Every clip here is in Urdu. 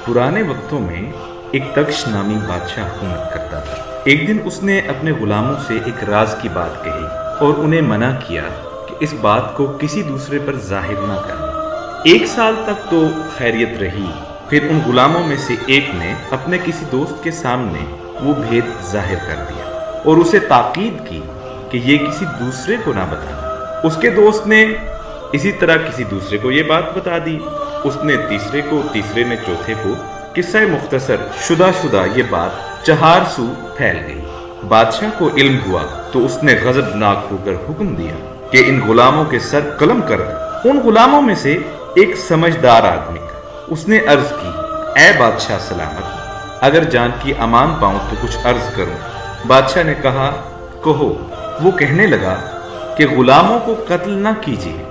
پرانے وقتوں میں ایک تکش نامی بادشاہ حکومت کرتا تھا۔ ایک دن اس نے اپنے غلاموں سے ایک راز کی بات کہی اور انہیں منع کیا کہ اس بات کو کسی دوسرے پر ظاہر نہ کریں۔ 1 سال تک تو خیریت رہی، پھر ان غلاموں میں سے ایک نے اپنے کسی دوست کے سامنے وہ بھید ظاہر کر دیا اور اسے تاکید کی کہ یہ کسی دوسرے کو نہ بتانا۔ اس کے دوست نے اسی طرح کسی دوسرے کو یہ بات بتا دی، اس نے تیسرے کو، تیسرے نے چوتھے کو۔ قصہ مختصر شدہ یہ بات 4 سو پھیل گئی۔ بادشاہ کو علم ہوا تو اس نے غضبناک ہو کر حکم دیا کہ ان غلاموں کے سر قلم کر دو۔ ان غلاموں میں سے ایک سمجھدار آدمی تھا، اس نے عرض کی، اے بادشاہ سلامت، اگر جان کی امان پاؤں تو کچھ عرض کروں۔ بادشاہ نے کہا، کہو۔ وہ کہنے لگا کہ غلاموں کو قتل نہ کیجیے،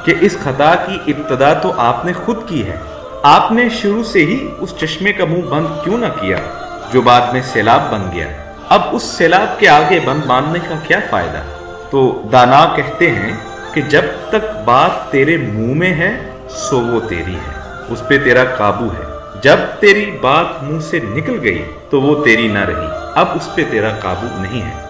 کہ اس خطا کی ابتدا تو آپ نے خود کی ہے۔ آپ نے شروع سے ہی اس چشمے کا منہ بند کیوں نہ کیا جو بعد میں سیلاب بن گیا؟ اب اس سیلاب کے آگے بند باندھنے کا کیا فائدہ؟ تو دانا کہتے ہیں کہ جب تک بات تیرے منہ میں ہے سو وہ تیری ہے، اس پہ تیرا قابو ہے۔ جب تیری بات منہ سے نکل گئی تو وہ تیری نہ رہی، اب اس پہ تیرا قابو نہیں ہے۔